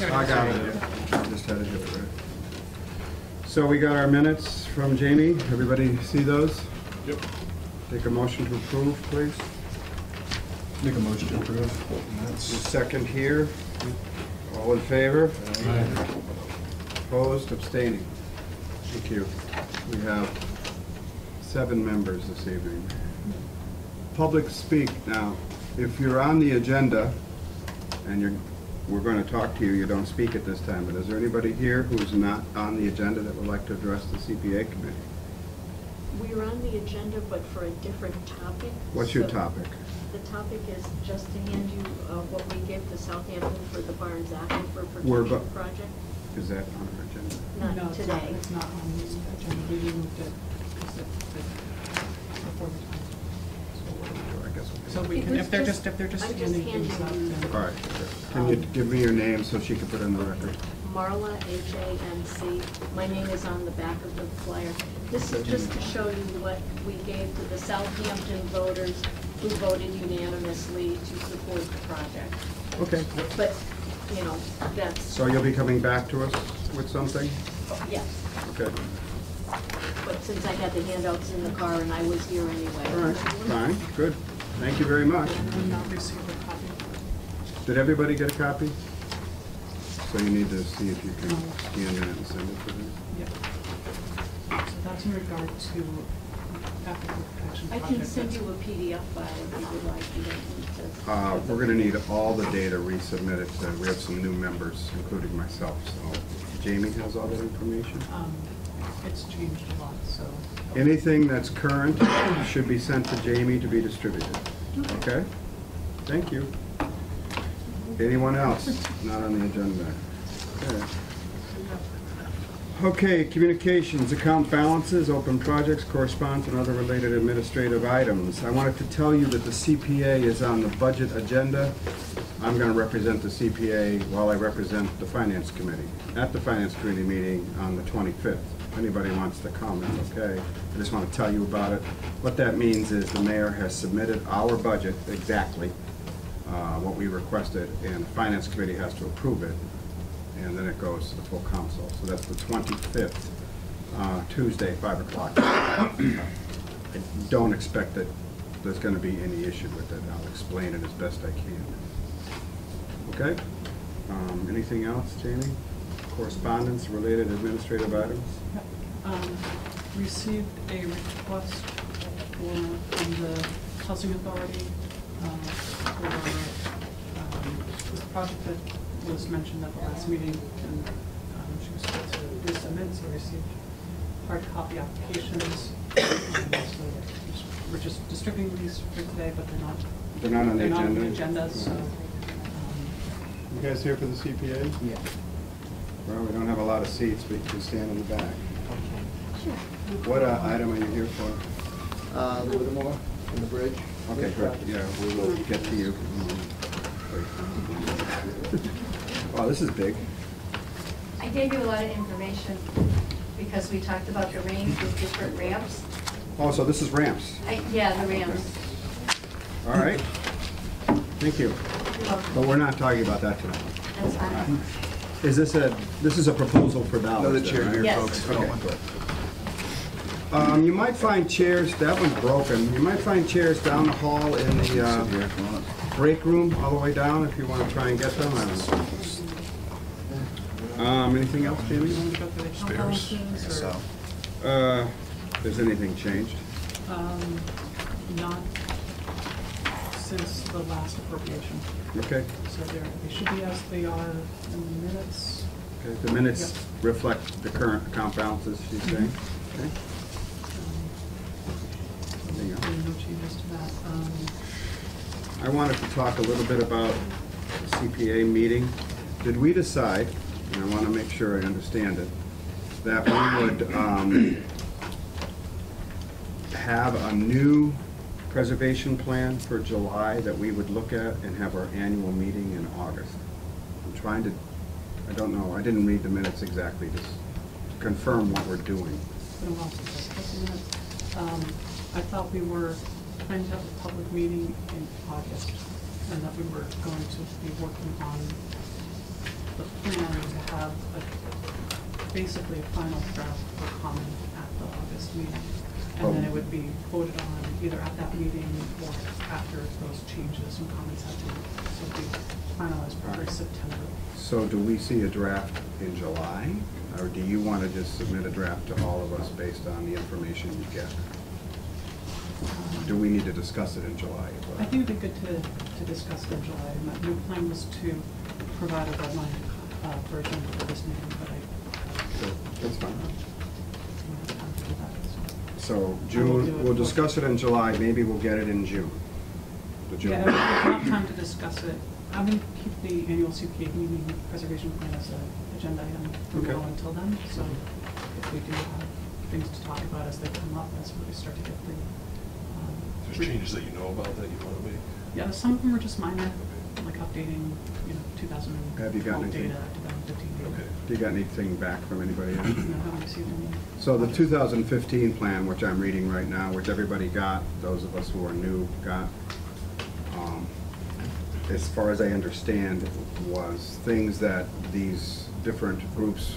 I got it. I just had it hit it right. So we got our minutes from Jamie. Everybody see those? Yep. Take a motion to approve, please. Make a motion to approve. A second here. All in favor? Opposed, abstaining. Thank you. We have 7 members this evening. Public speak. Now, if you're on the agenda and we're going to talk to you, you don't speak at this time, but is there anybody here who's not on the agenda that would like to address the CPA committee? We're on the agenda, but for a different topic. What's your topic? The topic is just to hand you what we gave to Southampton for the Barnes Aquifer We're Protection Project. Is that on our agenda? Not No, today. it's not on the agenda. We moved it before the time. I guess we So can. we can, if they're just I'm just handing things handing out, you- then. All right. Can you give me your name so she can put it on the record? Marla, H-A-N-C. My name is on the back of the flyer. This is just to show you what we gave to the Southampton voters who voted unanimously to support the project. Okay. But, you know, that's, So you'll be coming back to us with something? yes. Okay. But since I had the handouts in the car and I was here anyway. All right, fine, good. Thank you very much. We'll not receive a copy. Did everybody get a copy? So you need to see if you can scan that and send it to them. Yeah. So that's in regard to Aquifer Protection I Project. can send you a PDF file if you would like. You don't need to. We're gonna need all the data resubmitted. We have some new members, including myself, so Jamie has all that information. It's changed a lot, so. Anything that's current should be sent to Jamie to be distributed. Okay? Thank you. Anyone else not on the agenda? Okay. Okay, communications, account balances, open projects, correspondence, and other related administrative items. I wanted to tell you that the CPA is on the budget agenda. I'm going to represent the CPA while I represent the Finance Committee at the Finance Committee meeting on the 25th. If anybody wants to come, it's okay. I just want to tell you about it. What that means is the mayor has submitted our budget exactly, what we requested, and the Finance Committee has to approve it, and then it goes to the full council. So that's the 25th, Tuesday, 5 o'clock. I don't expect that there's going to be any issue with it. I'll explain it as best I can. Okay? Anything else, Jamie? Correspondence, related administrative items? Yep. Received a request from the Housing Authority for this project that was mentioned at the last meeting, and she was supposed to resubmit, so received hard copy applications. So we're just distributing these for today, but They're not on the agenda? on the agenda, so. You guys here for the CPA? Yeah. Well, we don't have a lot of seats, but you can stand in the back. Sure. What item are you here for? Livermore in the bridge. Okay, good. Yeah, we will get to you. Wow, this is big. I gave you a lot of information because we talked about the range with different ramps. Oh, so this is ramps. Yeah, the ramps. All right. Thank you. But we're not talking about that tonight. That's fine. Is this a proposal for dollars? Another then, chair right? here, Yes. folks. Okay. You might find chairs, that one's broken. You might find chairs down the hall in the break room, all the way down, if you want to try and get them. I don't know. Anything else, Jamie? Spares. So, Has anything changed? Not since the last appropriation. Okay. So they should be as they are in the minutes. Okay. The minutes reflect the current account balances, she's saying. Okay. Anything else? No changes to that. I wanted to talk a little bit about the CPA meeting. Did we decide, and I want to make sure I understand it, that we would have a new preservation plan for July that we would look at and have our annual meeting in August? I'm trying to, I don't know, I didn't read the minutes exactly, just confirm what we're doing. It's been a while since I took the minutes. I thought we were planning to have a public meeting in August, and that we were going to be working on the plan to have basically a final draft for comment at the August meeting. And then it would be voted on either at that meeting or after those changes and comments have been, so it'd be finalized for September. So do we see a draft in July? Or do you want to just submit a draft to all of us based on the information you get? Do we need to discuss it in July? I think it'd be good to discuss it in July. My new plan was to provide a deadline version for this meeting, but Sure, that's fine. don't have time to do that. So June, we'll discuss it in July, maybe we'll get it in June. The June. Yeah, if we have time to discuss it, I'm going to keep the annual CPA meeting preservation plan as an agenda item from Okay. now until then. So if we do have things to talk about as they come up, as we start to get the. There's changes that you know about that you want to make? Yeah, some of them are just minor, like updating, 2000 Have you got data, anything? 2015 data. Okay. Do you got anything back from anybody else? No, I haven't received any. So the 2015 plan, which I'm reading right now, which everybody got, those of us who are new got, as far as I understand, was things that these different groups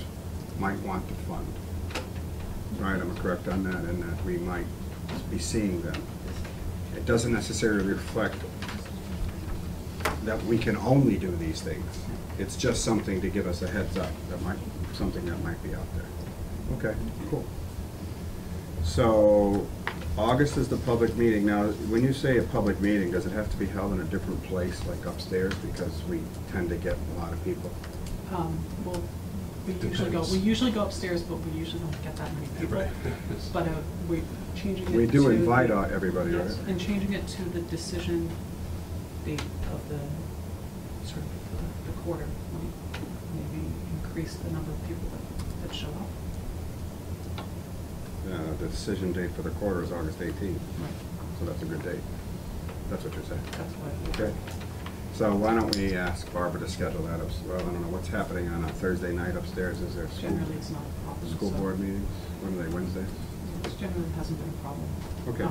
might want to fund. Right, am I correct on that? And that we might be seeing them. It doesn't necessarily reflect that we can only do these things. It's just something to give us a heads up, something that might be out there. Okay, cool. So, August is the public meeting. Now, when you say a public meeting, does it have to be held in a different place, like upstairs, because we tend to get a lot of people? Well, we Depends. usually go upstairs, but we usually don't get that many people. Right. But we're changing it to. We do invite everybody, right? Yes, and changing it to the decision date of the, sort of, the quarter, might maybe increase the number of people that show up. The decision date for the quarter is August 18th, Right. so that's a good date. That's what you're saying. That's what. Okay. So why don't we ask Barbara to schedule that well, I don't know, what's happening on a Thursday night upstairs? Is there Generally, it's not a problem. school so- board meetings? When are they, Wednesdays? It generally hasn't been a problem. Okay.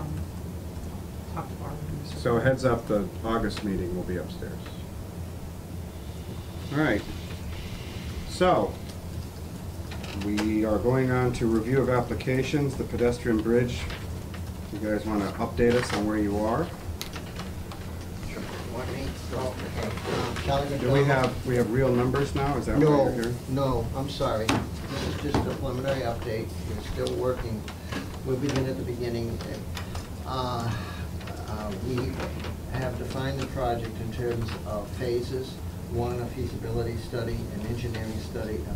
Talk to Barbara. and we So heads up, the August meeting will be upstairs. All right. So, we are going on to review of applications, the pedestrian bridge. You guys want to update us on where you are? Want me? Okay. Kelly Do we McDonald. have real numbers now? Is that what No, you're hearing? no, I'm sorry. This is just a preliminary update. We're still working. We'll begin at the beginning. We have defined the project in terms of phases. One, a feasibility study, an engineering study, a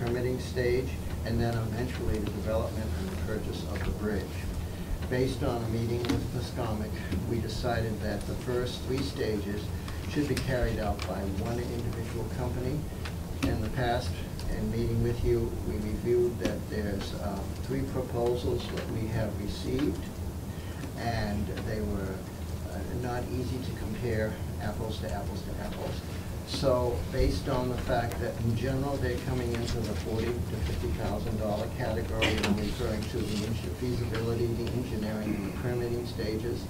permitting stage, and then eventually the development and the purchase of the bridge. Based on a meeting with Muskomic, we decided that the first 3 stages should be carried out by one individual company. In the past, in meeting with you, we reviewed that there's 3 proposals that we have received, and they were not easy to compare apples to apples to apples. So based on the fact that in general they're coming into the $40,000 to $50,000 category, I'm referring to the feasibility, the engineering, and the permitting stages,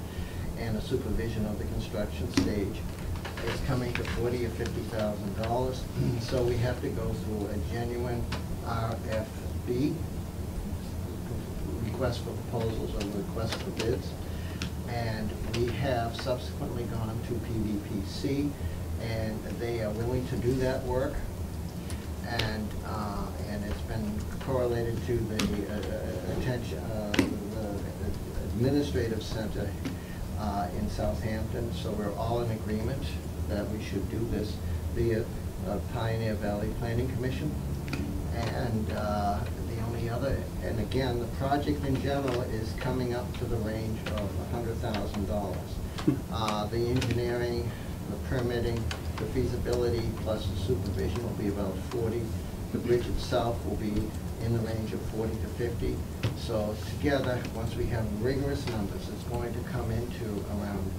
and the supervision of the construction stage, is coming to $40,000 or $50,000. So we have to go through a genuine RFB, request for proposals or request for bids. And we have subsequently gone to PVPC, and they are willing to do that work. And it's been correlated to the administrative center in Southampton. So we're all in agreement that we should do this via Pioneer Valley Planning Commission. And the only other, and again, the project in general is coming up to the range of $100,000. The engineering, the permitting, the feasibility, plus the supervision will be about 40. The bridge itself will be in the range of 40 to 50. So together, once we have rigorous numbers, it's going to come into around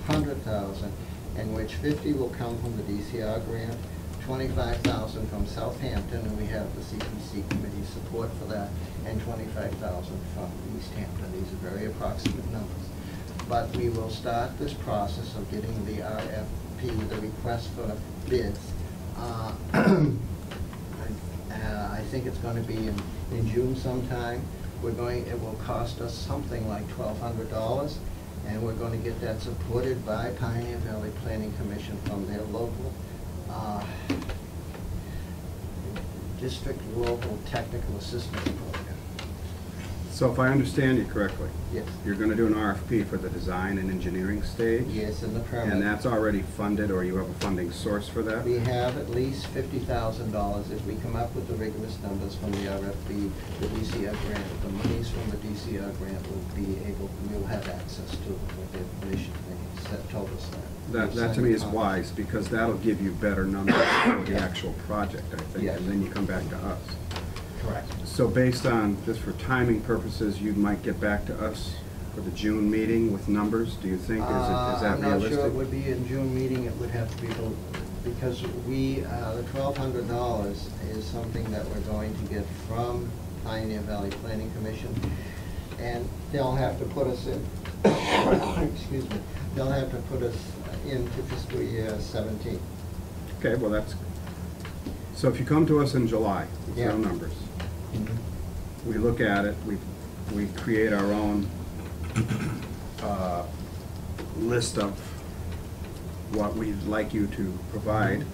100,000, in which 50 will come from the DCR grant, 25,000 from Southampton, and we have the CPC committee support for that, and 25,000 from East Hampton. These are very approximate numbers. But we will start this process of getting the RFP, the request for bids, I think it's gonna be in June sometime. It will cost us something like $1,200, and we're gonna get that supported by Pioneer Valley Planning Commission from their local, district local technical assistance program. So if I understand you correctly, Yes. you're gonna do an RFP for the design and engineering stage? Yes, and the permit. And that's already funded, or you have a funding source for that? We have at least $50,000. If we come up with the rigorous numbers from the RFP, the DCR grant, the monies from the DCR grant we'll have access to with the information they told us that. That to me is wise, because that'll give you better numbers for the actual project, I think, Yes. and then you come back to us. Correct. So based on, just for timing purposes, you might get back to us for the June meeting with numbers, do you think? Is that I'm not realistic? sure it would be in June meeting, it would have to be, because the $1,200 is something that we're going to get from Pioneer Valley Planning Commission, and they'll have to put us in, excuse me, they'll have to put us into fiscal year 17. Okay, well, so if you come to us in July with Yeah. your numbers, we look at it, we create our own list of what we'd like you to provide,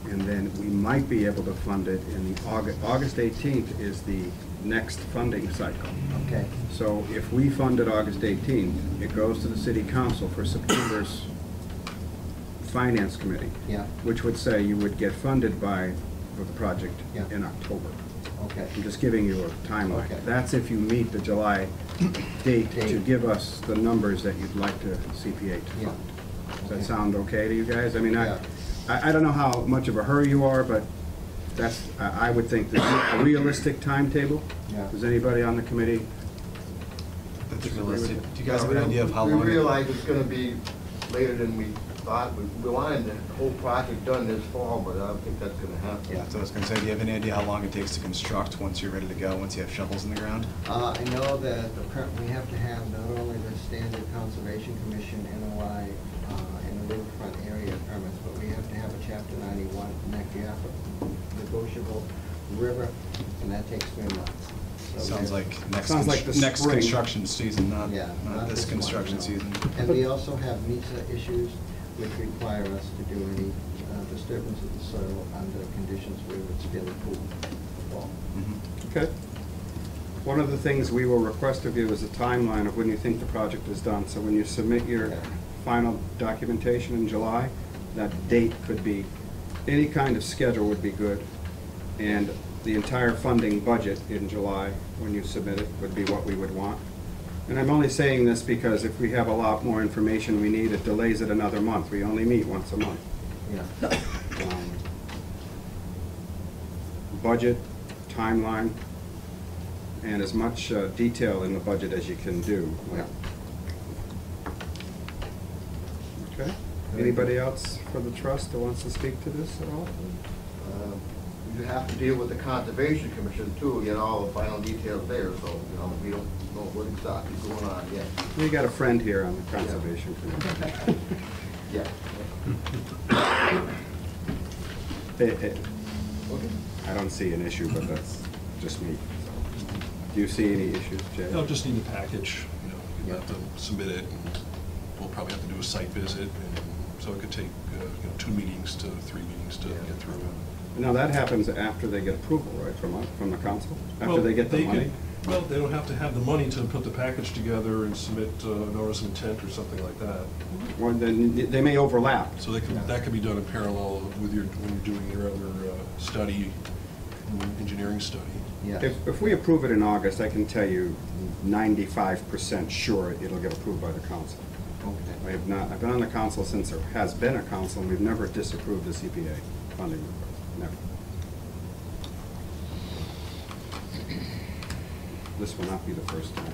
and then we might be able to fund it in the August 18th is the next funding cycle. Okay. So if we fund it August 18th, it goes to the city council for September's finance committee. Yeah. Which would say you would get funded for the project Yeah. in October. Okay. I'm just giving you a timeline. Okay. That's if you meet the July date to Date. give us the numbers that you'd like to CPA to Yeah. fund. Does that Okay. sound okay to you guys? I mean, Yeah. I don't know how much of a hurry you are, but I would think that a realistic timetable. Yeah. Does anybody on the committee? That's realistic. Do you guys have an idea of how long? We realize it's gonna be later than we thought. We wanted the whole project done this fall, but I don't think that's gonna happen. Yeah, so I was gonna say, do you have any idea how long it takes to construct once you're ready to go, once you have shovels in the ground? I know that we have to have not only the standard Conservation Commission NOI and the riverfront area permits, but we have to have a Chapter 91 negotiable river, and that takes 3 months. So Sounds we're- like next, Sounds like the next spring. construction season, not Yeah, this one, construction no. season. And we also have NISA issues which require us to do any disturbance of the soil under conditions where it's fairly cool. Mhm. Okay. One of the things we will request of you is a timeline of when you think the project is done. So when you submit your Yeah. final documentation in July, that date could be, any kind of schedule would be good. And the entire funding budget in July, when you submit it, would be what we would want. And I'm only saying this because if we have a lot more information we need, it delays it another month. We only meet once a month. Yeah. Budget, timeline, and as much detail in the budget as you can do. Yeah. Okay. Anybody else for the trust that wants to speak to this at all? You have to deal with the Conservation Commission too, get all the final details there, so, we don't know what exactly is going on yet. We got a friend here on the Conservation Committee. Yeah. I don't see an issue, but that's just me. So. Do you see any issues, Jay? They'll just need a package, you have to submit it, and we'll probably have to do a site visit, and so it could take, 2 meetings to 3 meetings to get through. Now, that happens after they get approval, right, from the council? After Well, they get the could- money? Well, they don't have to have the money to put the package together and submit a notice of intent or something like that. Or then they may overlap. So that could be done in parallel when you're doing your other study, engineering study. Yeah. If we approve it in August, I can tell you 95% sure it'll get approved by the council. Okay. I've been on the council since there has been a council, and we've never disapproved the CPA funding request, never. This will not be the first time.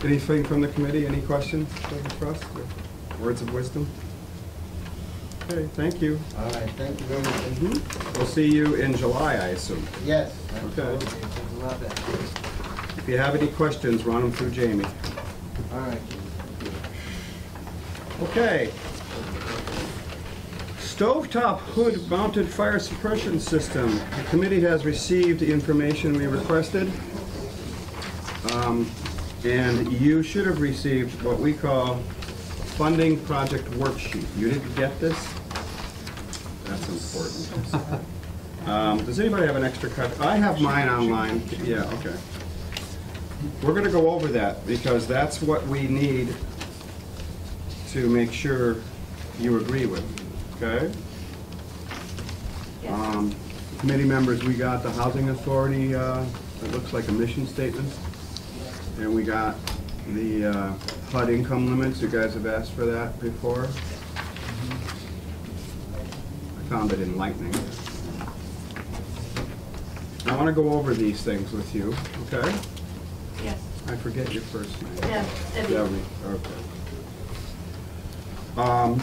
Anything from the committee, any questions for the trust, words of wisdom? Okay, thank you. All right, thank you very much. We'll see you in July, I assume. Yes. Okay. absolutely. Thanks a lot, Ben. If you have any questions, run them through Jamie. All right. Okay. Stovetop hood mounted fire suppression system. The committee has received the information we requested. And you should have received what we call funding project worksheet. You didn't get this? That's important. Does anybody have an extra copy? I have mine online. Yeah, okay. We're gonna go over that because that's what we need to make sure you agree with, okay? Yes. Committee members, we got the Housing Authority, it looks like a mission statement. And we got the HUD income limits. You guys have asked for that before. I found it enlightening. I want to go over these things with you, okay? Yes. I forget your first name. Debbie. Debbie, okay.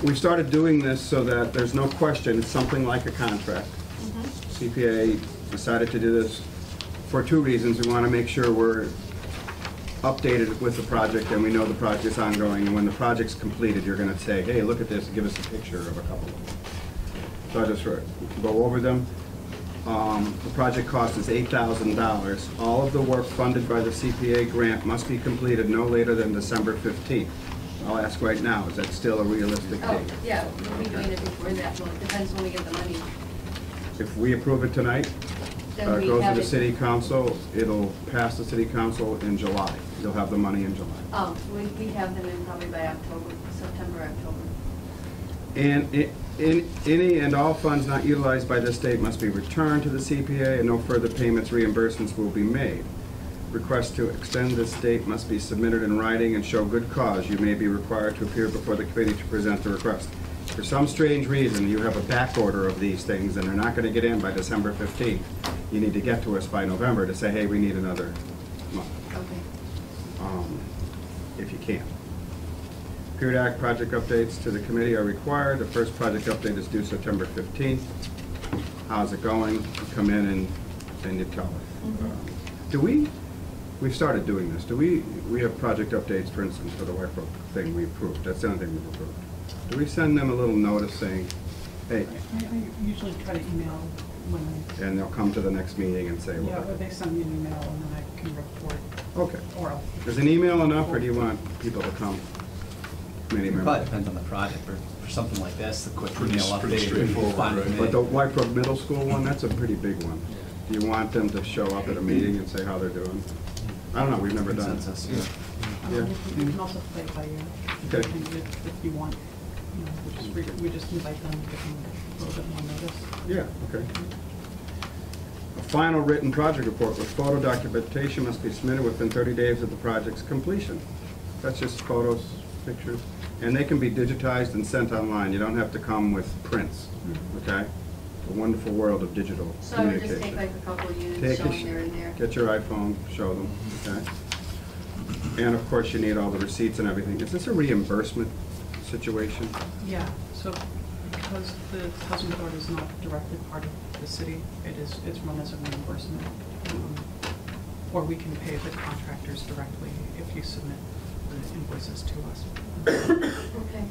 We started doing this so that there's no question, it's something like a contract. CPA decided to do this for two reasons. We want to make sure we're updated with the project and we know the project's ongoing. And when the project's completed, you're going to say, hey, look at this, and give us a picture of a couple of them. So I'll just go over them. The project cost is $8,000. All of the work funded by the CPA grant must be completed no later than December 15th. I'll ask right now, is that still a realistic Oh, date? yeah, we'll be doing it before that, well, it depends when we get the money. If we approve it tonight, Then we goes to have the it- city council, it'll pass the city council in July. You'll have the money in July. Oh, we have them in probably by September, October. And any and all funds not utilized by this date must be returned to the CPA and no further payments, reimbursements will be made. Requests to extend this date must be submitted in writing and show good cause. You may be required to appear before the committee to present the request. For some strange reason, you have a back order of these things and they're not going to get in by December 15th. You need to get to us by November to say, hey, we need another month, Okay. if you can. Periodic project updates to the committee are required. The first project update is due September 15th. How's it going? You come in and you tell us. We've started doing this. We have project updates, for instance, for the White Brook thing we approved. That's the only thing we've approved. Do we send them a little notice saying, hey, I usually try to email when and they'll come to the next meeting and say, yeah, well, or they send me an email and then I can report, okay. or else. Is an email enough, or do you want people to come? Committee It members? probably depends on the project, but for something like this, the quick Pretty- email pretty update. straightforward, fine with right? me. But the White Brook Middle School one, that's a pretty big one. Do you want them to show up at a meeting and say how they're doing? I don't know, we've never done it. Consensus, Yeah. We can also play it by ear. Okay. And if you want, you know, we just invite them, give them a little bit more notice. Yeah, okay. A final written project report with photo documentation must be submitted within 30 days of the project's completion. That's just photos, pictures, and they can be digitized and sent online. You don't have to come with prints, okay? The wonderful world of digital So I would just communication. take like a couple of units Take a showing there and there. Get your iPhone, show them, okay? And of course, you need all the receipts and everything. Is this a reimbursement situation? Yeah, so because the housing authority is not directly part of the city, it's run as a reimbursement. Or we can pay the contractors directly if you submit the invoices to us. Okay.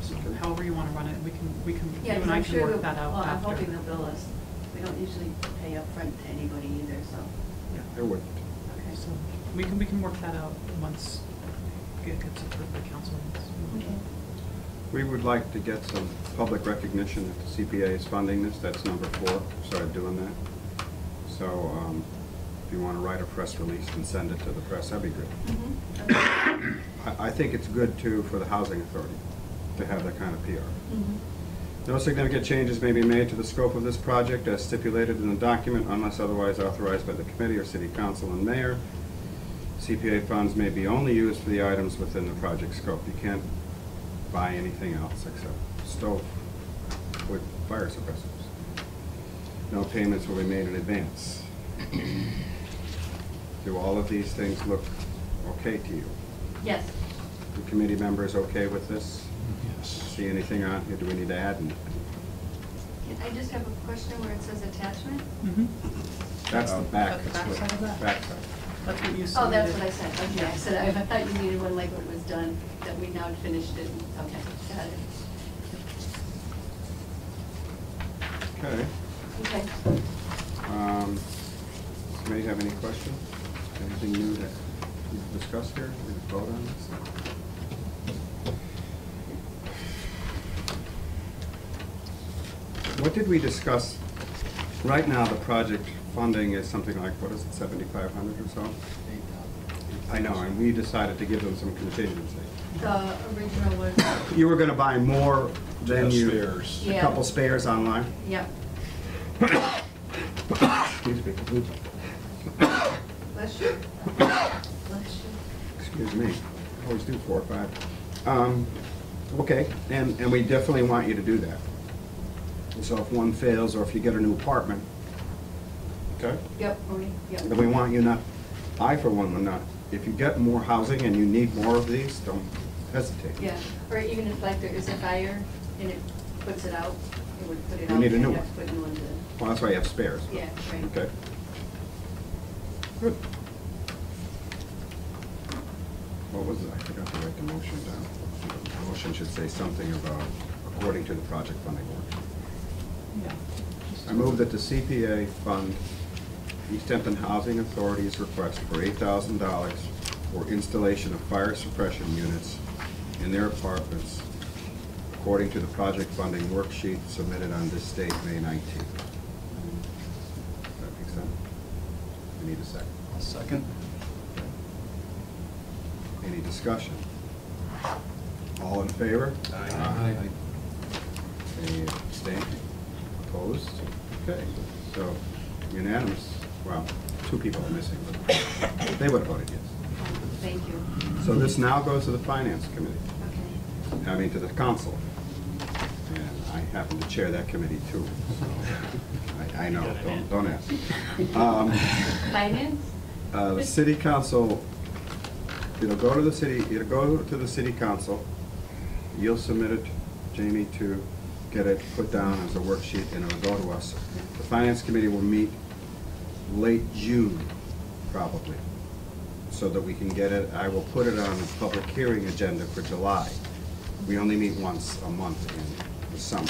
So however you want to run it, we can, Yeah, you and I I'm can sure, work that out well, I'm after. hoping they'll bill us. We don't usually pay upfront to anybody either, so. It wouldn't. Okay. So we can work that out once it gets approved by council. Okay. We would like to get some public recognition that the CPA is funding this. That's number 4. We started doing that. So if you want to write a press release and send it to the press, that'd be good. Okay. I think it's good too for the housing authority to have that kind of PR. Mhm. No significant changes may be made to the scope of this project as stipulated in the document unless otherwise authorized by the committee or city council and mayor. CPA funds may be only used for the items within the project scope. You can't buy anything else except stove with fire suppressors. No payments will be made in advance. Do all of these things look okay to you? Yes. The committee members okay with this? Yes. See anything on here? Do we need to add anything? Can I just have a question where it says attachment? Mm-hmm. That's the back. That's the back side of that? Backside. That's what you Oh, submitted. that's what I said, okay, I said, I thought you needed one like when it was done, that we now had finished it, okay, got it. Okay. Okay. Committee have any questions? Anything new that you've discussed here? We can vote on this? What did we discuss? Right now, the project funding is something like, what is it, 7,500 or so? I know, and we decided to give them some contingency. The original was, You were gonna buy more than Have you... spares. A Yeah. couple spares online? yep. Excuse me. Bless you. Bless you. Excuse me. I always do 4 or 5. Okay, and we definitely want you to do that. So if one fails, or if you get a new apartment, okay? Yep, Marie, yep. Then we want you not, I for one would not, if you get more housing and you need more of these, don't hesitate. Yeah, or even if like there is a fire and it puts it out, it would put it You out. need a and new you one. have to put new ones in. Well, that's why you have spares. Yeah, right. Okay. Good. What was it? I forgot to write the motion down. The motion should say something about according to the project funding work. Yeah. I move that the CPA fund East Hampton Housing Authority's request for $8,000 for installation of fire suppression units in their apartments according to the project funding worksheet submitted on this date, May 19th. Does that make sense? We need a second. I'll second. Any discussion? All in favor? Aye. Any abstained? Opposed? Okay, so unanimous. Well, 2 people are missing, but they would have voted yes. Thank you. So this now goes to the Finance Committee, Okay. I mean to the Council. And I happen to chair that committee too, so I know, don't ask. Finance? The City Council, it'll go to the City Council. You'll submit it, Jamie, to get it put down as a worksheet, and it'll go to us. The Finance Committee will meet late June, probably, so that we can get it. I will put it on the public hearing agenda for July. We only meet once a month in the summer.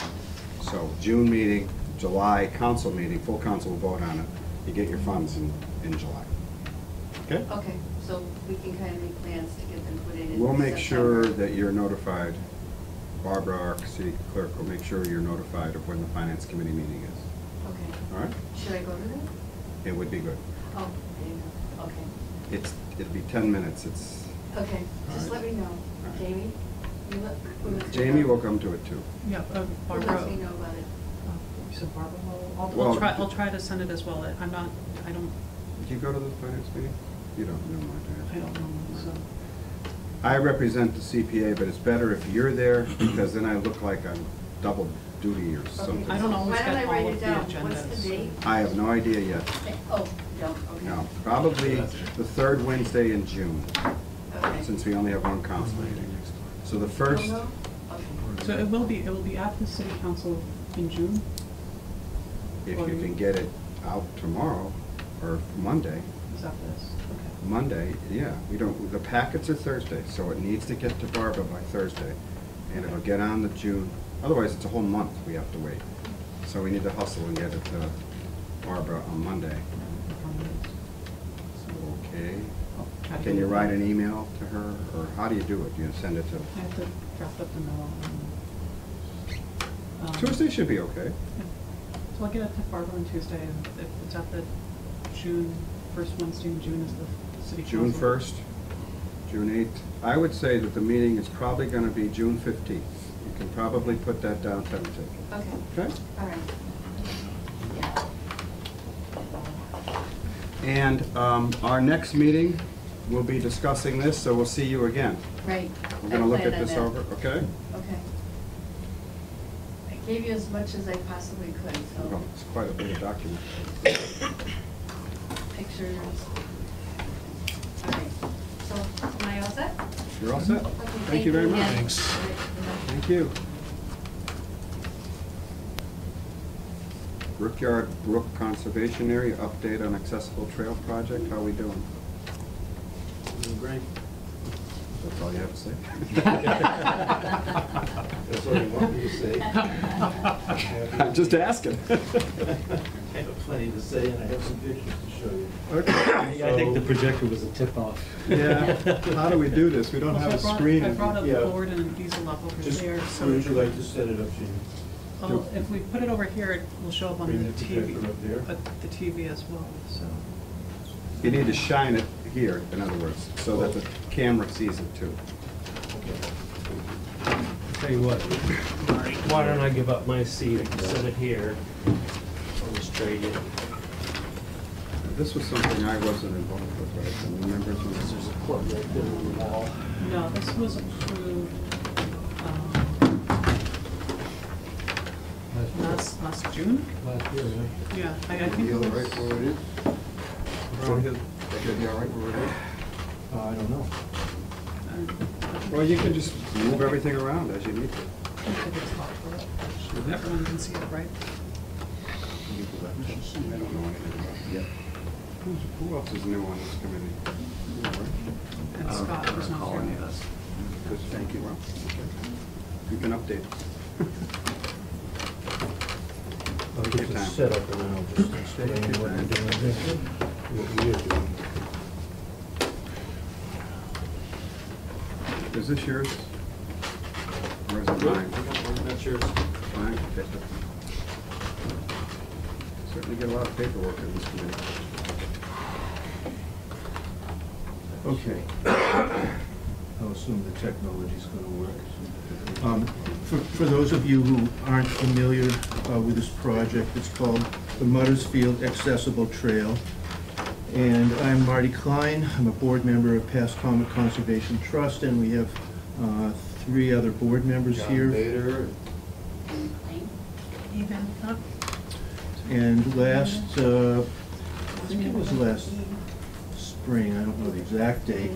So June meeting, July council meeting, full council will vote on it. You get your funds in July. Okay? Okay, so we can kind of make plans to get them put in. We'll make sure September. that you're notified. Barbara, our city clerk, will make sure you're notified of when the Finance Committee meeting is. Okay. All right? Should I go to that? It would be good. Oh, there you go. Okay. It'll be 10 minutes. It's, Okay, just All right. let me know. All right. Jamie? Who lets me Jamie know? will come to it too. Yeah, Who Barbara. lets me know about it? You said Barbara will, Well, I'll try to send it as well. I don't, Did you go to the Finance meeting? You don't know my I don't know, so. I represent the CPA, but it's better if you're there, because then I look like I'm double duty or something. I don't always Why don't get I all write of it the down? What's the agendas. date? I have no idea yet. Oh, don't, okay. No, probably the 3rd Wednesday in June, Okay. since we only have one council meeting. So the first, Don't know? Okay. So it will be at the city council in June? if you can get it out tomorrow, or Monday, Is that this? Okay. Monday, yeah, we don't, the packets are Thursday, so it needs to get to Barbara by Thursday. And it'll get on the June, otherwise it's a whole month we have to wait. So we need to hustle and get it to Barbara on Monday. So, okay. I'll try to Can get you it write done. an email to her, or how do you do it? Do you send it I have to draft up the memo. to, Tuesday should be okay. Yeah. So I'll get it to Barbara on Tuesday, and if it's at the first Wednesday in June is the city council. June 1st, June 8th. I would say that the meeting is probably gonna be June 15th. You can probably put that down tentatively. Okay, Okay? all right. Yeah. And our next meeting, we'll be discussing this, so we'll see you again. Right. We're gonna I look plan at on this that. over, okay? Okay. I gave you as much as I possibly could, Well, so it's quite a bit of document. pictures. All right, so am I all set? You're all set? Okay, Thank you very much. again. Thanks. All right, Thank you. Brookyard Brook Conservation Area, update on accessible trail project, how we doing? Great. The That's all you have to say? That's all you want me to say. I'm just asking. I have plenty to say, and I have some pictures to show you. Okay. I think the projector was a tip-off. Yeah, how do we do this? We don't Well, have a so screen. I brought a Yeah. board and an easel up over Just, there, how so. would you like to set it up, Gene? Well, if we put it over here, it will show up on Bring the the TV, projector up there. the TV as well, so. You need to shine it here, in other words, so that the camera sees it too. Tell you what, why don't I give up my seat and set it here on this trade in? This was something I wasn't involved with, right? I remember There's a plug right there on the wall. No, this was approved, last June? Last year, right? Yeah, I think You it all right was. where it is? Sorry? That should be all right where it is? I don't know. Well, you can just move everything around as you need to. I think it's hot for it. Everyone can see it, right? I don't know anything about it yet. Who else is new on this committee? You, right? And Scott was not here. Good, thank you, Rob. You can update. I'll Take your get this time. set up and then I'll just explain what I'm doing here. What we're doing. Is this yours? Or is it mine? That's yours. Mine? Okay. Certainly get a lot of paperwork in this committee. Okay. I'll assume the technology's gonna work. For those of you who aren't familiar with this project, it's called the Muttersfield Accessible Trail. And I'm Marty Klein. I'm a board member of Pascomet Conservation Trust, and we have 3 other board members John here. Bader, Even, huh? And last, I think it was last spring, I don't know the exact date,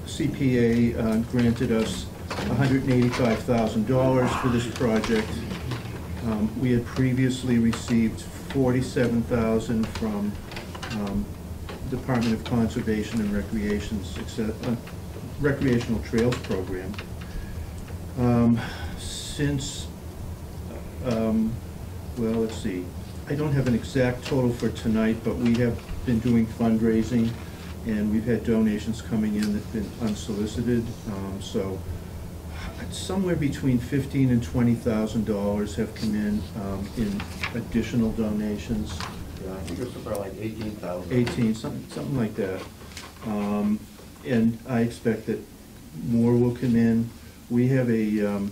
CPA granted us $185,000 for this project. We had previously received $47,000 from Department of Conservation and Recreational Trails Program. Since, well, let's see, I don't have an exact total for tonight, but we have been doing fundraising, and we've had donations coming in that've been unsolicited. So somewhere between $15,000 and $20,000 have come in additional donations. yeah, I think it's about like 18,000. 18, something like that. And I expect that more will come in. We have a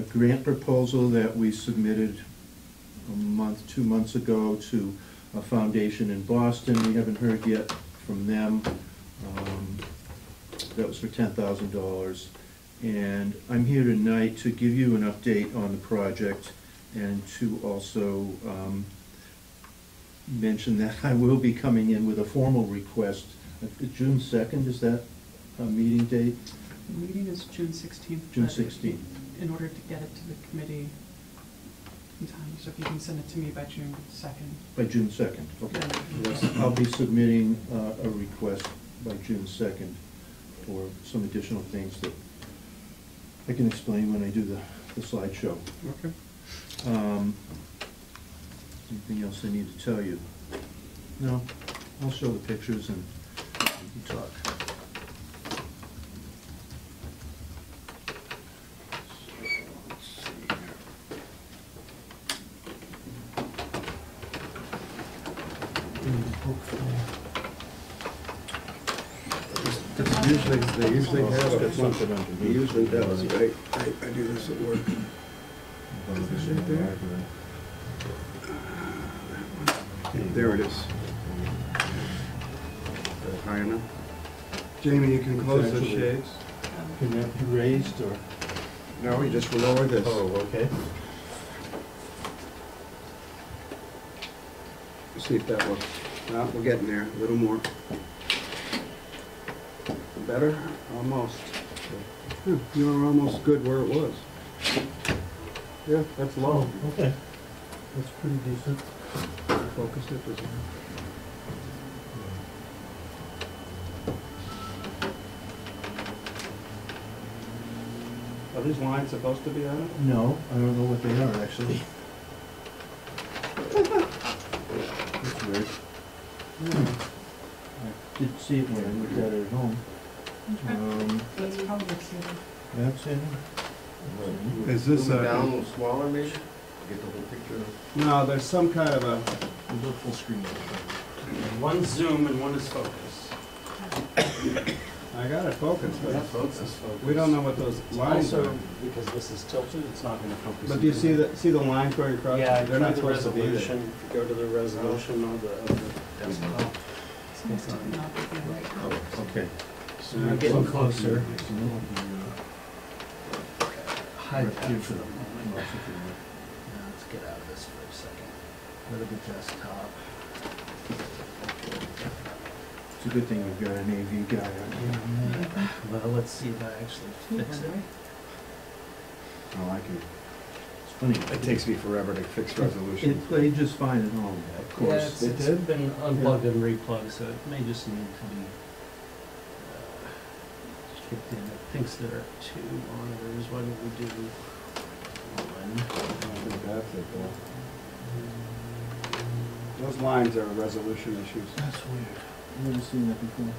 grant proposal that we submitted 2 months ago to a foundation in Boston. We haven't heard yet from them. That was for $10,000. And I'm here tonight to give you an update on the project and to also mention that I will be coming in with a formal request. June 2nd, is that a meeting date? The meeting is June 16th. June but 16th. In order to get it to the committee in time, so if you can send it to me by June 2nd. By June 2nd, okay. then- Yes, I'll be submitting a request by June 2nd for some additional things that I can explain when I do the slideshow. Okay. Anything else I need to tell you? No, I'll show the pictures and we can talk. Usually, they usually have a Got something bunch. underneath. He usually does, right? I do this at work. There it is. High enough? Jamie, you can close the shades. Can that be raised or? No, you just lower this. Oh, okay. See if that works. No, we're getting there, a little more. Better? Almost. You were almost good where it was. Yeah, that's low. Okay. That's pretty decent. Focus it, does it? these lines supposed to be on it? No, I don't know what they are, actually. That's weird. I did see it when I looked at it at home. That's probably exciting. That's in. Is this Zoom it a- down a little smaller, maybe? Get the whole picture. No, there's some kind of a, We'll go full screen. One zoom and one is focus. I got it focused, but Focus. we don't know what those lines are. Also, because this is tilted, it's not gonna focus. But do you see the lines going across? Yeah, They're not the supposed to be there. resolution, if you go to the resolution of the desktop. Seems to not be right. Okay. So you're getting closer. Hide that for the moment. Let's get out of this for a second. Go to the desktop. It's a good thing we've got an AV guy on here. Well, let's see if I actually fix it. Oh, I can. It's funny. It takes me forever to fix resolution. It played just fine at home, of Yeah, course. it's been unplugged and replugged, so it may just need to be kicked in. It thinks there are two monitors. Why don't we do one? I think that's it, though. Those lines are resolution issues. That's weird. I've never seen that before.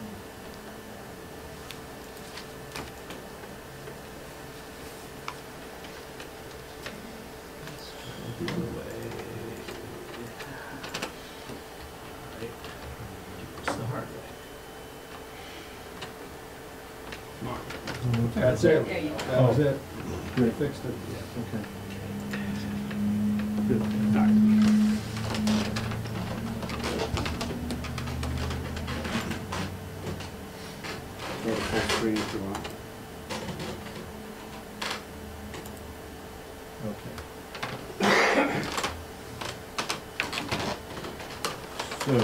The other way. Right. It's the hard way. Mark. That's it. There you go. That was it. We Great. fixed it. Okay. Good. Go to full screen if you want. Okay. So,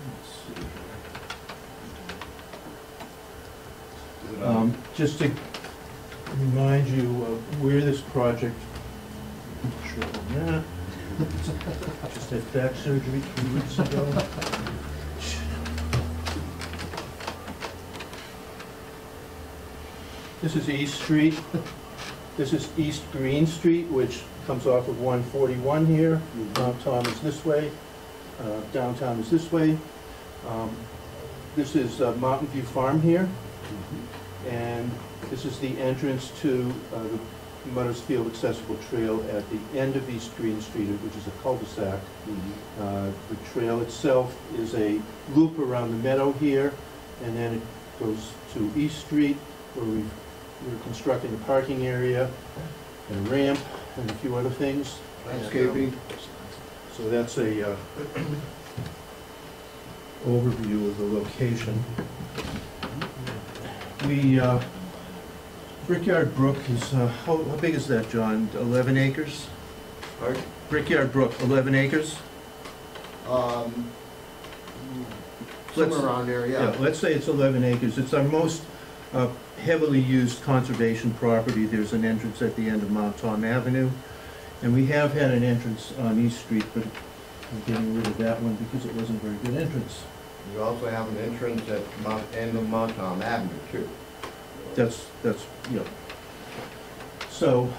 let's see. Just to remind you of where this project, sure, yeah, just had back surgery 3 weeks ago. This is East Street. This is East Green Street, which comes off of 141 here. Downtown is this way. Downtown is this way. This is Mountain View Farm here. And this is the entrance to the Mudders Field Accessible Trail at the end of East Green Street, which is a cul-de-sac. The trail itself is a loop around the meadow here, and then it goes to East Street, where we're constructing a parking area and a ramp and a few other things. Landscaping. So that's a overview of the location. We, Brickyard Brook is, how big is that, John? 11 acres? Pardon? Brickyard Brook, 11 acres? Somewhere around there, yeah. Let's say it's 11 acres. It's our most heavily used conservation property. There's an entrance at the end of Mount Tom Avenue. And we have had an entrance on East Street, but we're getting rid of that one because it wasn't a very good entrance. You also have an entrance at end of Mount Tom Avenue, too. That's, yeah. So,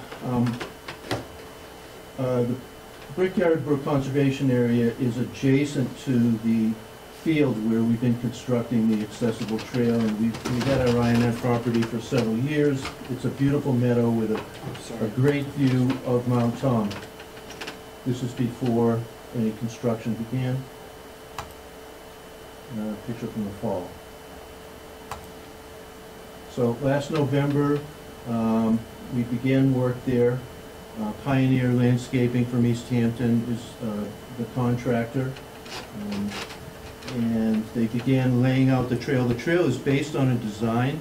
the Brickyard Brook Conservation Area is adjacent to the field where we've been constructing the accessible trail, and we've had our eye on that property for several years. It's a beautiful meadow with a great view of Mount Tom. This is before any construction began. A picture from the fall. So last November, we began work there. Pioneer Landscaping from East Hampton is the contractor. And they began laying out the trail. The trail is based on a design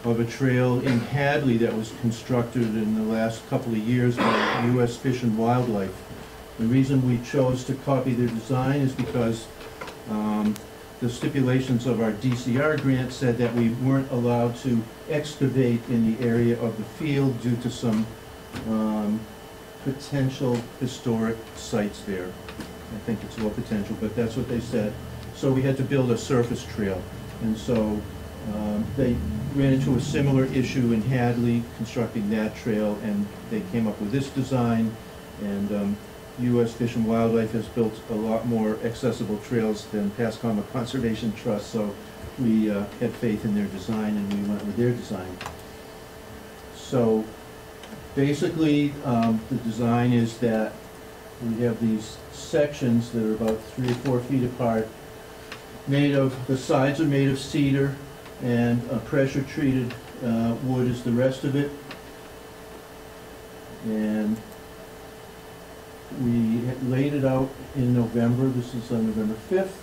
of a trail in Hadley that was constructed in the last couple of years by U.S. Fish and Wildlife. The reason we chose to copy their design is because the stipulations of our DCR grant said that we weren't allowed to excavate in the area of the field due to some potential historic sites there. I think it's low potential, but that's what they said. So we had to build a surface trail. And so they ran into a similar issue in Hadley constructing that trail, and they came up with this design. And U.S. Fish and Wildlife has built a lot more accessible trails than Pascoma Conservation Trust, so we had faith in their design and we went with their design. So basically, the design is that we have these sections that are about 3 or 4 feet apart, the sides are made of cedar, and pressure treated wood is the rest of it. And we had laid it out in November. This is on November 5th.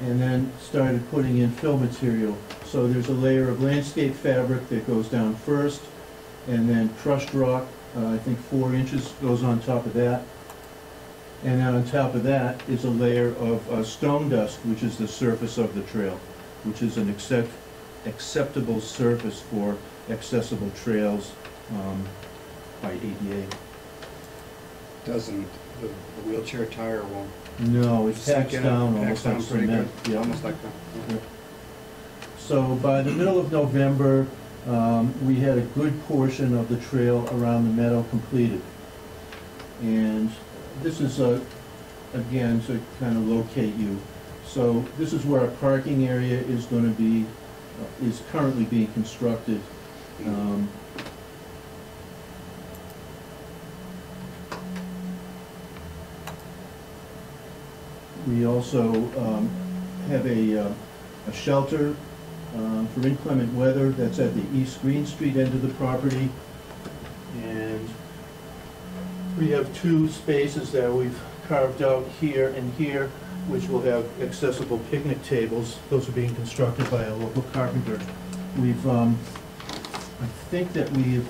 And then started putting in fill material. So there's a layer of landscape fabric that goes down first, and then crushed rock, I think 4 inches goes on top of that. And then on top of that is a layer of stone dust, which is the surface of the trail, which is an acceptable surface for accessible trails by ADA. Doesn't, the wheelchair tire won't No, it sink packs in, down packs almost like down pretty cement. good, Yeah. almost like that. Yeah. So by the middle of November, we had a good portion of the trail around the meadow completed. And this is, again, to kind of locate you. So this is where our parking area is going to be, is currently being constructed. We also have a shelter for inclement weather that's at the East Green Street end of the property. And we have 2 spaces that we've carved out here and here, which will have accessible picnic tables. Those are being constructed by a local carpenter. We've, I think that we've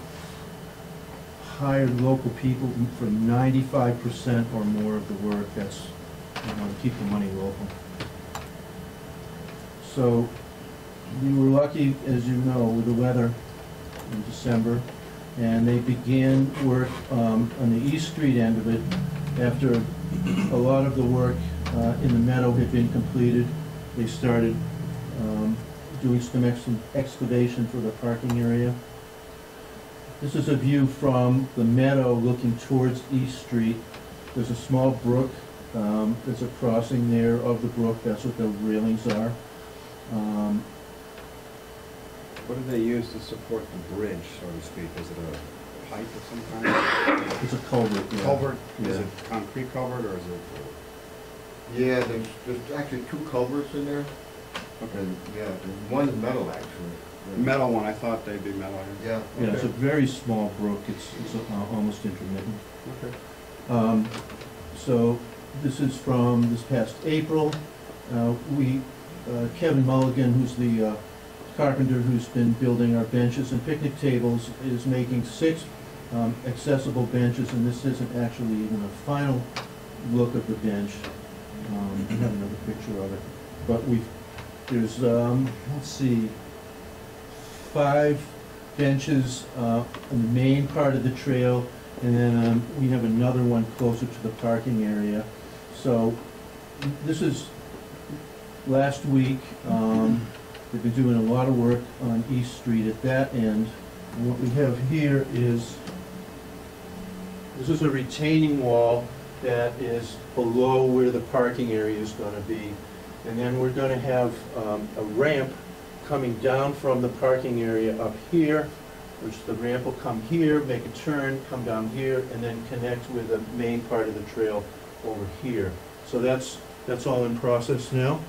hired local people for 95% or more of the work. That's, I want to keep the money local. So we were lucky, as you know, with the weather in December, and they began work on the East Street end of it after a lot of the work in the meadow had been completed. They started doing some excavation for the parking area. This is a view from the meadow looking towards East Street. There's a small brook. There's a crossing there of the brook. That's what the railings are. What do they use to support the bridge, so to speak? Is it a pipe of some kind? It's a culvert. Yeah. Culvert? Is Yeah. it concrete culvert or is it? Yeah, there's actually 2 culverts in there. Okay. And, yeah, there's one metal actually. Metal one, I thought they'd be metal. Yeah. Yeah, it's a okay. very small brook. It's almost intermittent. Okay. So this is from this past April. Kevin Mulligan, who's the carpenter who's been building our benches and picnic tables, is making 6 accessible benches, and this isn't actually even a final look of the bench. I have another picture of it. But there's, let's see, 5 benches on the main part of the trail, and then we have another one closer to the parking area. So this is last week. They've been doing a lot of work on East Street at that end. And what we have here is, this is a retaining wall that is below where the parking area is going to be. And then we're going to have a ramp coming down from the parking area up here, which the ramp will come here, make a turn, come down here, and then connect with the main part of the trail over here. So that's all in process now.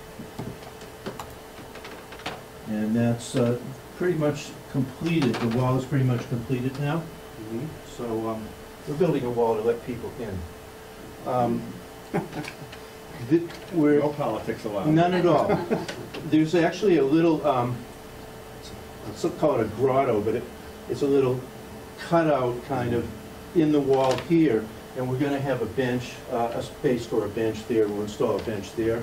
And that's pretty much completed. The wall is pretty much completed now. So we're building a wall to let people in. No politics allowed. None at all. There's actually a little, let's call it a grotto, but it's a little cutout kind of in the wall here, and we're going to have a bench, a space for a bench there. We'll install a bench there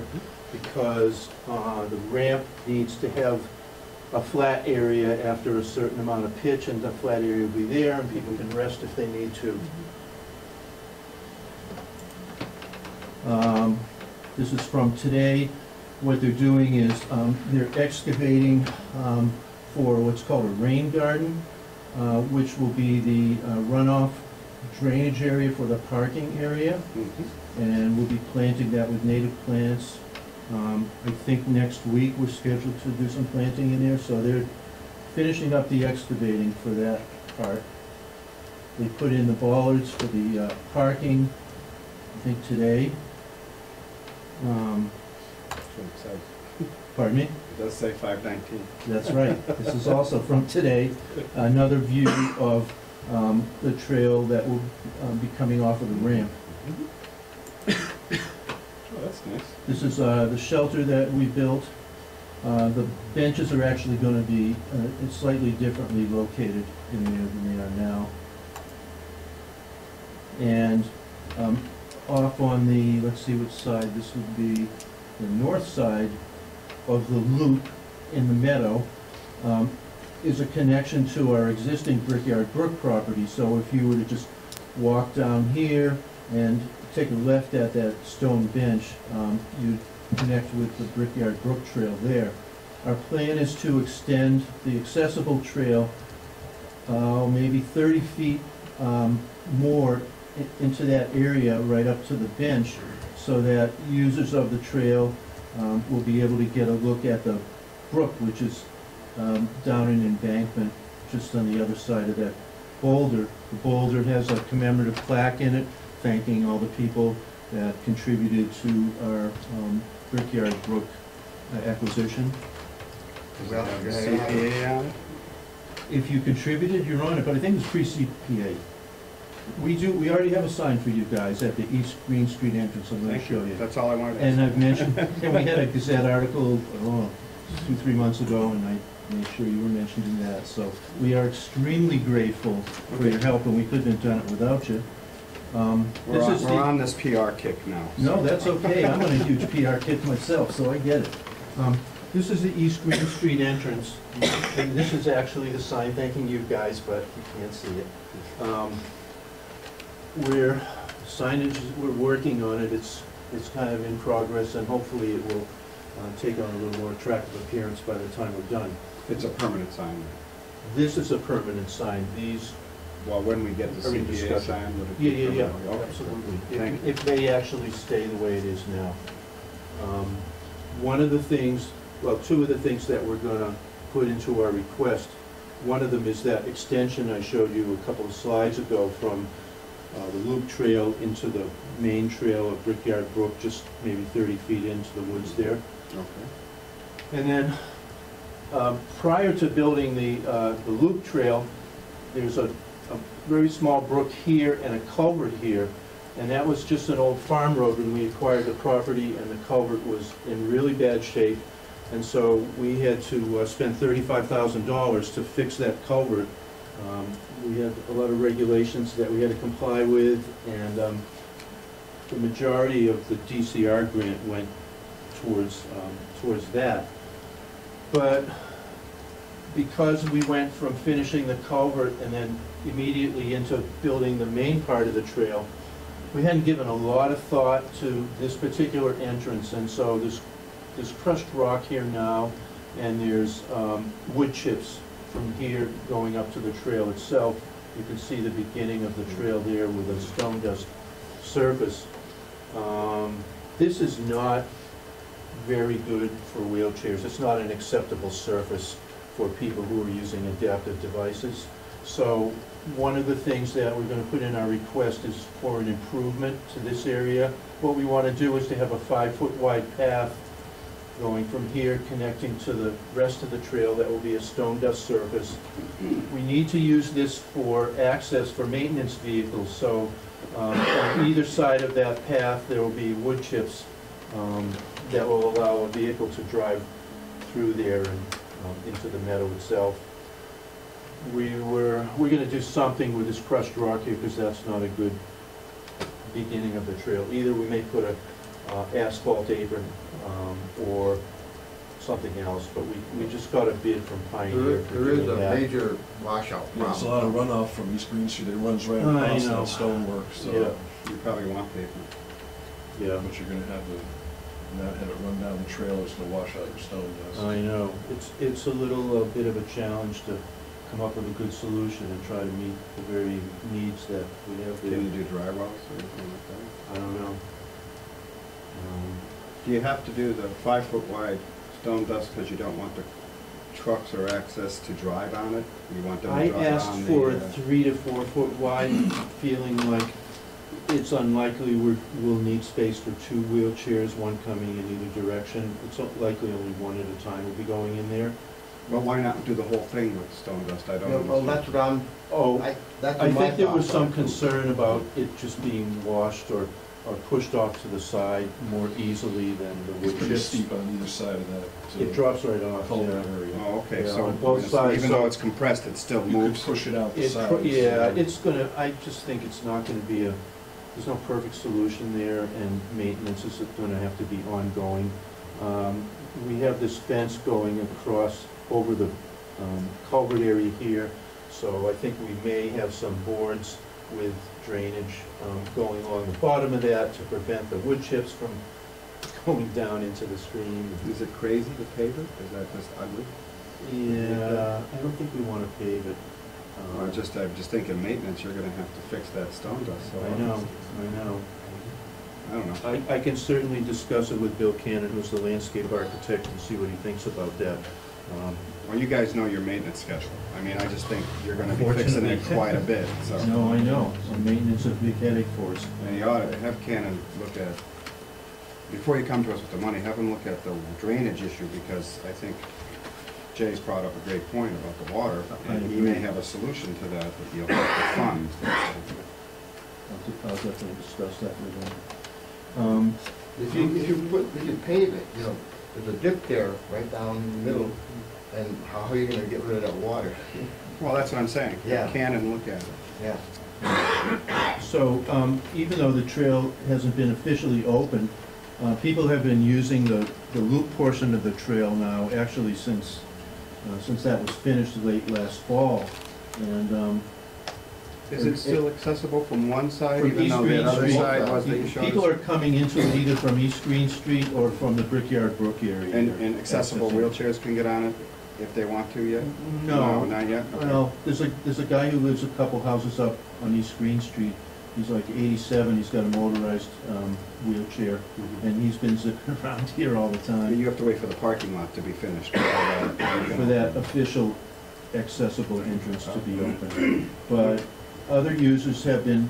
because the ramp needs to have a flat area after a certain amount of pitch, and the flat area will be there, and people can rest if they need to. This is from today. what they're doing is, they're excavating for what's called a rain garden, which will be the runoff drainage area for the parking area. And we'll be planting that with native plants. I think next week we're scheduled to do some planting in there, so they're finishing up the excavating for that part. They put in the bollards for the parking, I think today. That's what it says. Pardon me? It does say 519. That's right. This is also from today, another view of the trail that will be coming off of the ramp. Oh, that's nice. This is the shelter that we built. The benches are actually going to be slightly differently located in there than they are now. And off on the, let's see which side, this would be the north side of the loop in the meadow, is a connection to our existing Brickyard Brook property. So if you were to just walk down here and take a left at that stone bench, you'd connect with the Brickyard Brook Trail there. Our plan is to extend the accessible trail maybe 30 feet more into that area right up to the bench, so that users of the trail will be able to get a look at the brook, which is down an embankment just on the other side of that boulder. The boulder has a commemorative plaque in it thanking all the people that contributed to our Brickyard Brook acquisition. Does it have the CPA on it? If you contributed, you're on it, but I think it's pre-CPA. We already have a sign for you guys at the East Green Street entrance, I'm gonna Thank show you. you. That's all I wanted to And ask. I've mentioned, and we had a Gazette article, 2-3 months ago, and I made sure you were mentioning that. So we are extremely grateful for your help, and we couldn't have done it without you. We're on this PR kick now. No, that's okay, I'm on a huge PR kick myself, so I get it. This is the East Green Street entrance, and this is actually the sign thanking you guys, but you can't see it. We're working on it, it's kind of in progress, and hopefully it will take on a little more attractive appearance by the time we're done. It's a permanent sign. This is a permanent sign, these, Well, when we get the Are in CPA discussion. sign, would it be yeah, permanent? Okay. absolutely. Thank you. It may actually stay the way it is now. One of the things, well, two of the things that we're gonna put into our request, one of them is that extension I showed you a couple of slides ago from the loop trail into the main trail of Brickyard Brook, just maybe 30 feet into the woods there. Okay. And then, prior to building the loop trail, there's a very small brook here and a culvert here, and that was just an old farm road when we acquired the property, and the culvert was in really bad shape, and so we had to spend $35,000 to fix that culvert. We had a lot of regulations that we had to comply with, and the majority of the DCR grant went towards that. But because we went from finishing the culvert and then immediately into building the main part of the trail, we hadn't given a lot of thought to this particular entrance, and so there's crushed rock here now, and there's wood chips from here going up to the trail itself. You can see the beginning of the trail there with a stone dust surface. This is not very good for wheelchairs. It's not an acceptable surface for people who are using adaptive devices. So one of the things that we're going to put in our request is for an improvement to this area. What we want to do is to have a 5-foot wide path going from here, connecting to the rest of the trail. That will be a stone dust surface. We need to use this for access for maintenance vehicles, so on either side of that path there will be wood chips that will allow a vehicle to drive through there and into the meadow itself. We're going to do something with this crushed rock here, because that's not a good beginning of the trail. Either we may put a asphalt apron or something else, but we just got a bid from Pioneer for There is doing a that. major washout Yeah, there's a lot of runoff from East Green Street, it runs right I across know. that stonework, so, Yeah. You probably want pavement. Yeah. but you're gonna have and not have it run down the trailers to wash out your stone dust. I know, it's a little bit of a challenge to come up with a good solution and try to meet the very needs that we have there. Can you do dry wells or anything like that? I don't know. Do you have to do the 5-foot wide stone dust because you don't want the trucks or access to drive on it? You want them to I drive asked on for the, 3 to 4 foot wide, feeling like it's unlikely we'll need space for 2 wheelchairs, one coming in either direction. It's likely only one at a time will be going in there. Well, why not do the whole thing with stone dust? I don't Yeah, well, understand. that's what I'm, Oh, that's I what my think there was thoughts some are. concern about it just being washed or pushed off to the side more easily than the It's wood pretty chips. steep on either side of that. It drops right off, Culvert yeah. area. Oh, okay, Yeah, so on both sides, even though so- it's compressed, it still You could moves? push it out the It sides. yeah, it's gonna, I just think it's not gonna be there's no perfect solution there, and maintenance is gonna have to be ongoing. We have this fence going across over the culvert area here, so I think we may have some boards with drainage going along the bottom of that to prevent the wood chips from going down into the stream. Is it crazy to pave it? Is that just ugly? Yeah, I don't think we wanna pave it. Or I'm just thinking maintenance, you're gonna have to fix that stone dust. So I know. I don't know. I can certainly discuss it with Bill Cannon, who's the landscape architect, and see what he thinks about that. Well, you guys know your maintenance schedule. I mean, I just think you're gonna be fixing it Unfortunately. quite a bit, so. No, I know, so maintenance is a big headache for us. And you ought to have Cannon look at, before you come to us with the money, have him look at the drainage issue, because I think Jay's brought up a great point about the water, and he may have a solution to that you'll have to fund. I'll definitely discuss that with him. If you pave it, you know, there's a dip there right down in the middle, and how are you gonna get rid of that water? Well, that's what I'm saying. Yeah. Cannon look at it. Yeah. So, even though the trail hasn't been officially opened, people have been using the loop portion of the trail now, actually since that was finished late last fall. And Is it still accessible from one side, From even East though Green the other Street. side was that you showed us? people are coming into it either from East Green Street or from the Brickyard Brook area. And accessible Accessing. wheelchairs can get on it if they want to yet? No. Not yet? Okay. Well, there's a guy who lives a couple houses up on East Green Street. He's like 87, he's got a motorized wheelchair, Mhm. and he's been zipping around here all the But time you have to wait for the parking lot to be finished. for that official accessible entrance to be open. But other users have been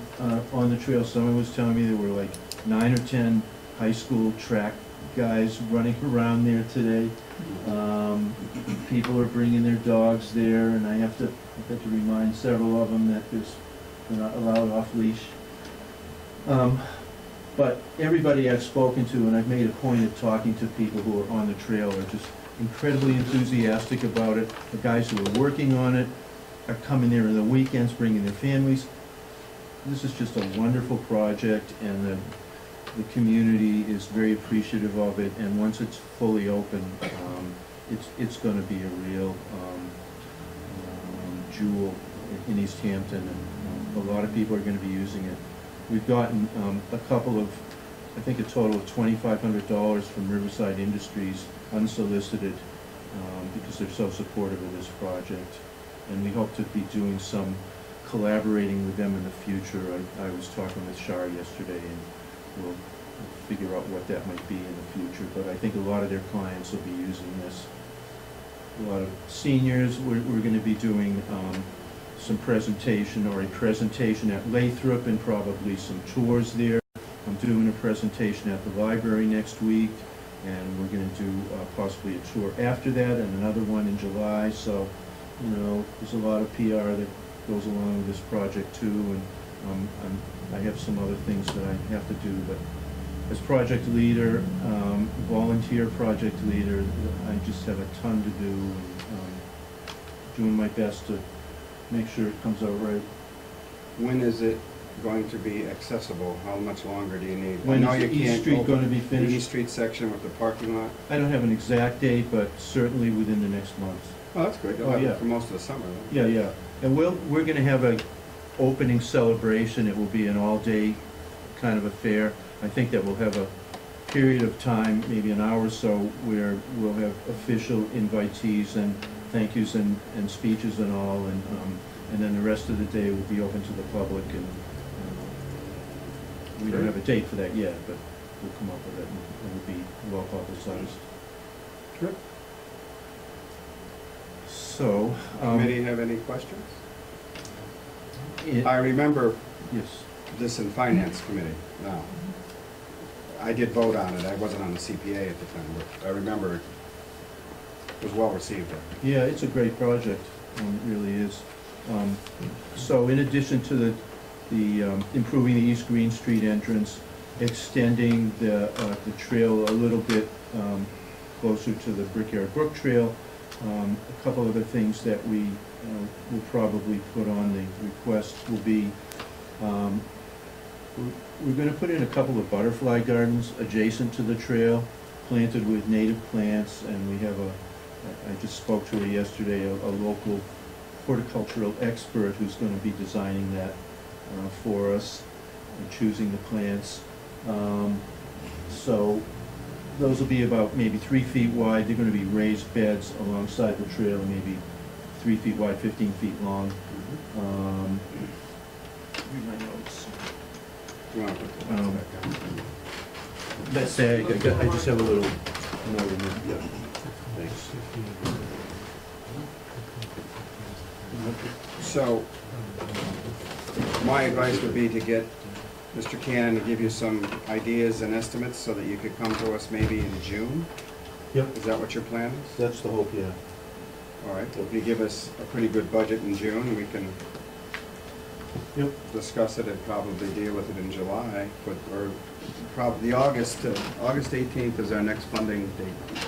on the trail. Someone was telling me there were like 9 or 10 high school track guys running around there today. People are bringing their dogs there, and I've got to remind several of them that they're not allowed off leash. But everybody I've spoken to, and I've made a point of talking to people who are on the trail, are just incredibly enthusiastic about it. The guys who are working on it are coming there on the weekends, bringing their families. This is just a wonderful project, and the community is very appreciative of it, and once it's fully open, it's gonna be a real jewel in East Hampton, and a lot of people are gonna be using it. We've gotten a couple of, I think a total of $2,500 from Riverside Industries, unsolicited, because they're so supportive of this project. And we hope to be doing some collaborating with them in the future. I was talking with Shar yesterday, and we'll figure out what that might be in the future. But I think a lot of their clients will be using this. A lot of seniors, we're gonna be doing some presentation, or a presentation at Lathrop, and probably some tours there. I'm doing a presentation at the library next week, and we're gonna do possibly a tour after that, and another one in July. So, you know, there's a lot of PR that goes along with this project too, and I have some other things that I have to do, but as project leader, volunteer project leader, I just have a ton to do, and doing my best to make sure it comes out right. When is it going to be accessible? How much longer do you need? When I know is you the East can't Street open gonna be the finished? East Street section with the parking lot? I don't have an exact date, but certainly within the next month. Oh, that's good. You'll Oh, have yeah. it for most of the summer then. Yeah, yeah. And we're gonna have a opening celebration. It will be an all-day kind of affair. I think that we'll have a period of time, maybe an hour or so, where we'll have official invitees and thank yous and speeches and all, and then the rest of the day will be open to the public, and we don't have a date for that yet, but we'll come up with it, and it'll be well publicized. Good. So, Committee have any questions? it- I remember yes, this in Finance Committee now. I did vote on it, I wasn't on the CPA at the time, but I remember it was well received there. yeah, it's a great project, it really is. So in addition to the improving the East Green Street entrance, extending the trail a little bit closer to the Brickyard Brook Trail, a couple other things that we will probably put on the request will be, we're gonna put in a couple of butterfly gardens adjacent to the trail, planted with native plants, and we have I just spoke to her yesterday, a local horticultural expert who's gonna be designing that for us and choosing the plants. So those will be about maybe 3 feet wide. They're gonna be raised beds alongside the trail, maybe 3 feet wide, 15 feet long. Read my notes. You wanna put the notes back down? Let's say, I just have a little note in there. Yeah. Thanks. So, my advice would be to get Mr. Cannon to give you some ideas and estimates so that you could come to us maybe in June? Yep, Is that what your plan is? that's the hope, yeah. All right, well, if you give us a pretty good budget in June, we can Yep. discuss it and probably deal with it in July, but, or probably August 18th is our next funding date.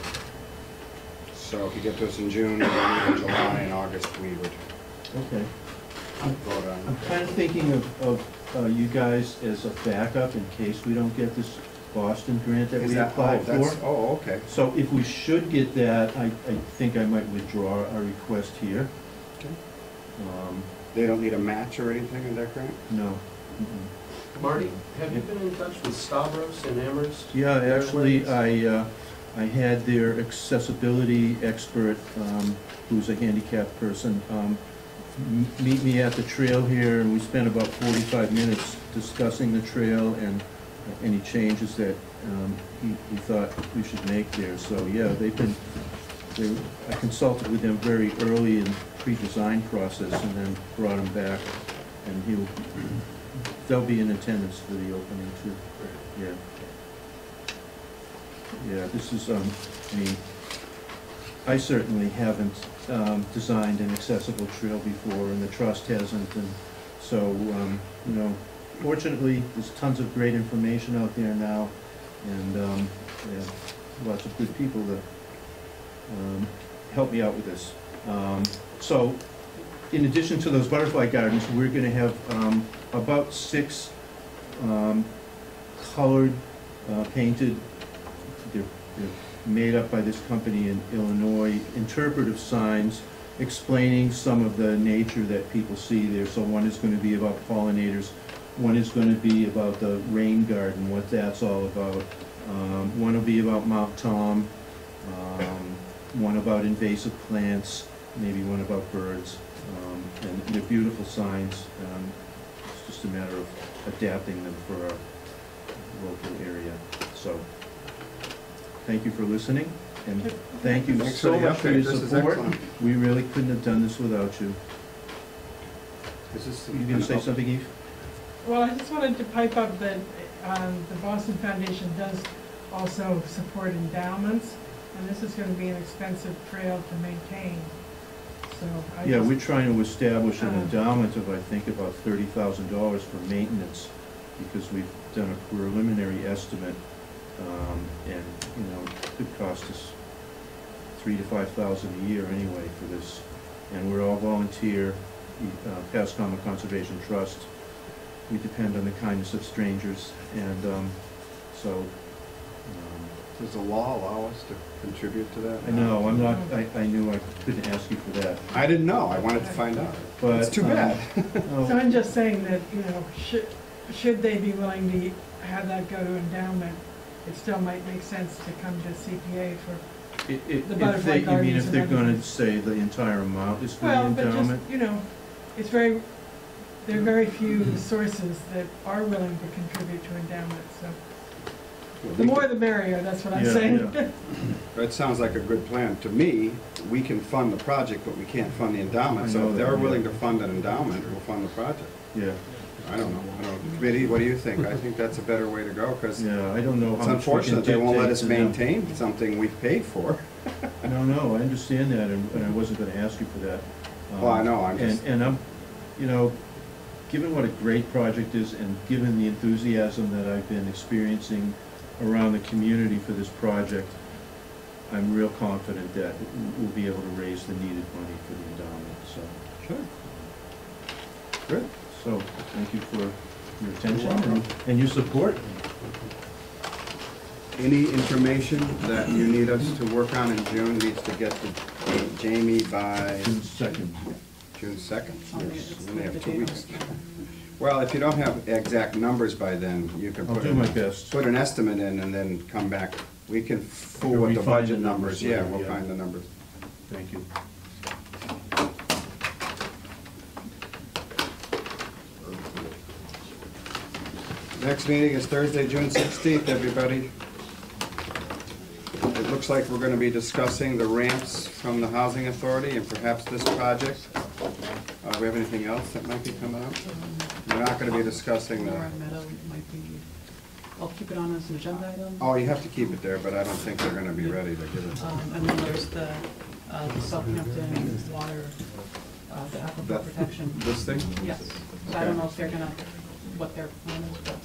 So if you get to us in June, and then in July and August, we would Okay. vote on I'm it. kind of thinking of you guys as a backup in case we don't get this Boston grant that Is we that- applied oh, that's- for. Oh, okay. So if we should get that, I think I might withdraw our request here. Okay. Um, They don't need a match or anything in that grant? No. Mm-mm. Marty, have you been in touch with Stavros and Amherst? Yeah, actually, I had their accessibility expert, who's a handicapped person, meet me at the trail here, and we spent about 45 minutes discussing the trail and any changes that he thought we should make there. So, yeah, I consulted with them very early in the pre-design process and then brought him back, and they'll be in attendance for the opening too. Yeah. Yeah, this is, I mean, I certainly haven't designed an accessible trail before, and the trust hasn't, and so, you know, fortunately, there's tons of great information out there now, and yeah, lots of good people that help me out with this. So, in addition to those butterfly gardens, we're gonna have about 6 colored, painted, they're made up by this company in Illinois, interpretive signs explaining some of the nature that people see there. So one is going to be about pollinators, one is going to be about the rain garden, what that's all about. One will be about Mount Tom, one about invasive plants, maybe one about birds. And they're beautiful signs. It's just a matter of adapting them for our local area. So, thank you for listening, and thank you Thanks so for the much for update. your This is support. excellent. We really couldn't have done this without you. Is this? You gonna say something, Eve? Well, I just wanted to pipe up that the Boston Foundation does also support endowments, and this is going to be an expensive trail to maintain. So I Yeah, just- we're trying to establish an Uh. endowment of, I think, about $30,000 for maintenance, because we've done a preliminary estimate, and, you know, it could cost us $3,000 to $5,000 a year anyway for this. And we're all volunteer, Pascoma Conservation Trust. We depend on the kindness of strangers, and, so, Does the law allow us to contribute to that? I know, I knew I couldn't ask you for that, I didn't know, I wanted to find out. but. It's too bad. oh, So I'm just saying that, you know, should they be willing to have that go to endowment, it still might make sense to come to CPA for, If The butterfly they, you mean gardens if they're and gonna everything. say the entire amount is for the well, but just, endowment? you know, it's very, there are very few sources that are willing to contribute to endowments, so. The more the merrier, that's what I'm Yeah, saying. yeah. That sounds like a good plan. To me, we can fund the project, but we can't fund the endowment. I So know if that, they're yeah. willing to fund an endowment, we'll fund the project. Yeah, I don't know. Committee, what do you think? I think that's a better way to go, because it's yeah, I don't know how much we can unfortunate they won't let us dictate to them. maintain something we've paid for. No, I understand that, and I wasn't gonna ask you for that. Well, I know, I'm just- And I'm, you know, given what a great project is, and given the enthusiasm that I've been experiencing around the community for this project, I'm real confident that we'll be able to raise the needed money for the endowment, so. Sure. Good. So, thank you for your attention welcome. and your support. Any information that you need us to work on in June needs to get to Jamie by June 2nd. June 2nd? It's Yes, we only have the 2 date on weeks. the calendar. Well, if you don't have exact numbers by then, you can I'll put. do my best. Put an estimate in and then come back. We can fool with the Refine the budget numbers numbers, yeah, later, we'll yeah. find the numbers. Thank you. Next meeting is Thursday, June 16th, everybody. It looks like we're gonna be discussing the ramps from the Housing Authority and perhaps this project. Do we have anything else that might be coming up? We're not gonna be discussing the, Laura Meadow might be, I'll keep it on as an agenda item. oh, you have to keep it there, but I don't think they're gonna be ready to give it. And then there's the Southampton water, the aquifer That- protection. This thing? Yes, so I don't know if they're gonna, what their plan is, but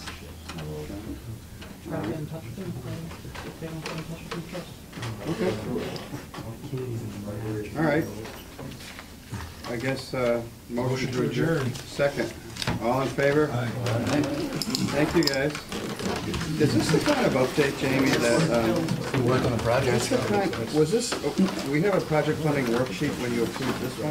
I will try to get in touch with them if they don't get in touch with me first. Okay. All right. I guess, motion to adjourn. Second. All in favor? Aye. Thank you, guys. Is this the kind of update, Jamie, that, Work on the project. was this, we have a project funding worksheet when you approved this one?